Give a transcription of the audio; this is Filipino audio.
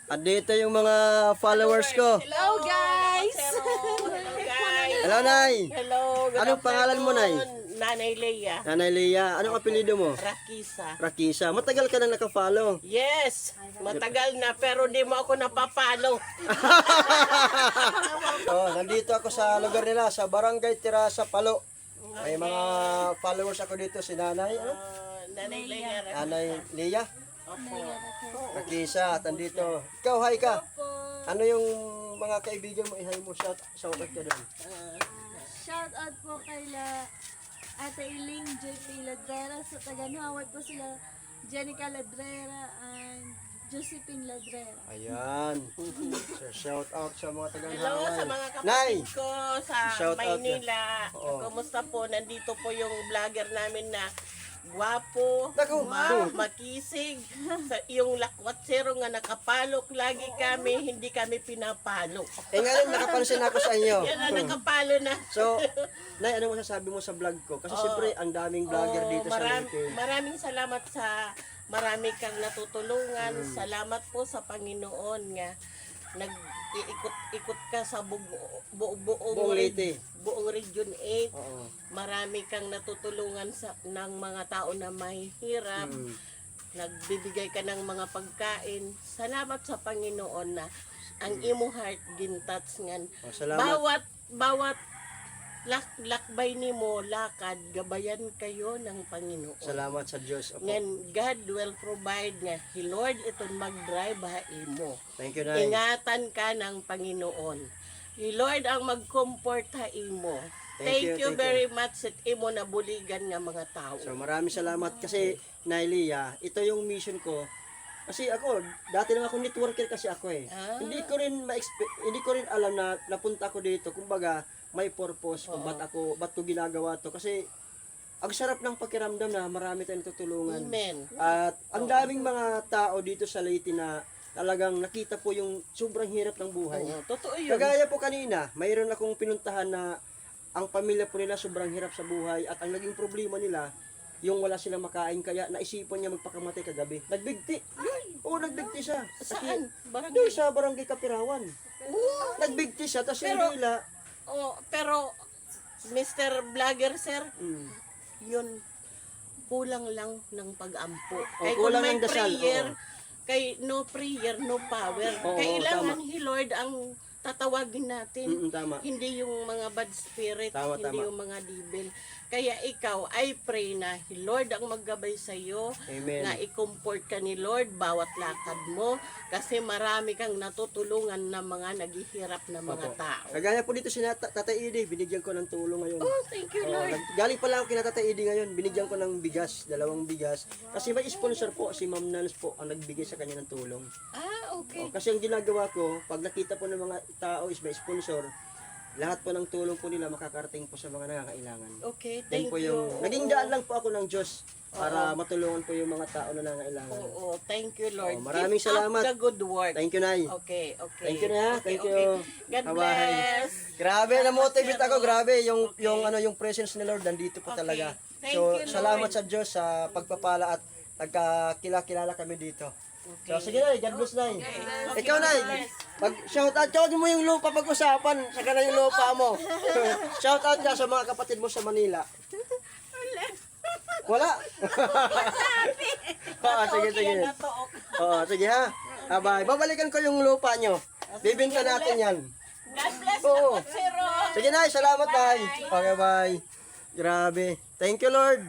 At dito yung mga followers ko. Hello guys! Hello guys! Hello, Nay. Hello, good Anong pangalan mo, Nay? afternoon. Nanay Leia. Nanay Leia, anong apelido mo? Rakisa. Rakisa. Matagal ka nang naka-follow. Yes! Matagal na pero di mo ako napapalo. Oh, nandito ako sa lugar nila, sa Barangay Tirasa, Palo. May mga followers ako dito, si Nanay. Ano? Nanay Leia. Nanay Leia. Opo. Rakisa, at andito. Ikaw, hi ka. Ano yung mga kaibigan mo? Ihay mo, shout out ka doon. Shout out po kay Ate Iling JP Ladrera sa Taganaway po sila Jenica Ladrera and Josephine Ladrera. Ayan. So, shout out sa mga Hello sa taga-Hawaii. mga Nay! kapatid ko sa Shout out Maynila. Oo. Kumusta po? Nandito po yung vlogger namin na gwapo, Naku! makisig, sa yung lakwatsero nga nakapalok lagi kami, hindi kami pinapalo. Eh ngayon, nakapansin ako sa inyo. Yan ang nakapalo na. So, Nay, ano masasabi mo sa vlog ko? Kasi siyempre, ang daming vlogger dito sa Leyte. Maraming salamat sa marami kang natutulungan. Salamat po sa Panginoon nga nag-iikot-ikot ka sa Buong Leyte. buong Region 8. Oo. Marami kang natutulungan ng mga tao na mahihirap. Nagbibigay ka ng mga pagkain. Salamat sa Panginoon na ang imo heart gintats ngan. Oh, salamat. Bawat lakbay nimo lakad gabayan kayo ng Panginoon. Salamat sa Diyos. Opo. Ngan God will provide nga He Lord iton mag-drive ha imo. Thank you, Nay. Ingatan ka ng Panginoon. He Lord ang mag-comfort ha imo. Thank you thank very much sa imo na buligan nga mga tao. So, maraming salamat kasi, Nay Leia, ito yung mission ko. Kasi ako, dati lang ako networker kasi ako eh. Hindi ko rin alam na napunta ako dito. Kumbaga, may purpose kung ba't ko ginagawa to. Kasi, ang sarap ng pakiramdam na marami tayong tutulungan. Amen. At ang daming mga tao dito sa Leyte na talagang nakita po yung sobrang hirap ng buhay. Oo, totoo yun. Kagaya po kanina, mayroon akong pinuntahan na ang pamilya po nila sobrang hirap sa buhay at ang naging problema nila, yung wala silang makain kaya naisipan niya magpakamatay kagabi. Nagbigti. Oo, nagbigti siya. Saan? Doon sa Barangay Kapirawan. Nagbigti siya, tapos Pero- yung nila. Pero Mr. Vlogger sir, Mm. yun kulang lang ng pag-ampo. kulang kung may ng dasal, prayer, oo. kay no prayer, no power. Oo, Kailangan tama. He Lord ang tatawagin natin. Tama. Hindi yung mga bad spirit, Tama, hindi tama. yung mga devil. Kaya ikaw, I pray na He Lord ang maggabay sa iyo, Amen. na i-comfort ka ni Lord bawat lakad mo kasi marami kang natutulungan na mga naghihirap na mga Opo. tao. Kagaya po dito si Tatay Edi, binigyan ko ng tulong ngayon. Oh, thank you Lord. Galing pala ako kina Tatay Edi ngayon, binigyan ko ng bigas, 2 bigas. Kasi may sponsor po, si Ma'am Nans po, ang nagbigay sa kanya ng tulong. Okay. Kasi ang ginagawa ko, pag nakita po ng mga tao is may sponsor, lahat po ng tulong po nila makakarating po sa mga nangangailangan. Okay, Yan thank po you. yung, naging daan lang po ako ng Diyos para matulungan po yung mga tao na nangangailangan. Oo, thank you Lord. Maraming Keep up salamat. the good work. Thank you, Nay. Okay. Thank you na, Okay, thank okay. you. God Bye-bye. bless. Grabe, na-motivate ako, grabe yung presence ni Lord nandito po Okay. talaga. Thank So, you, salamat Lord. sa Diyos sa pagpapala at nagkakilala kami dito. So, sige Nay, God bless Nay. Ikaw Nay, shout out mo yung lupa pag-usapan, saka na yung lupa mo. Shout out ka sa mga kapatid mo sa Manila. Wala. Sige. Oo, sige ha. Bye. Babalikan ko yung lupa nyo. Bibinta natin yan. God bless Oo. Sir. Sige Nay, salamat Nay. Okay, bye. Grabe. Thank you Lord.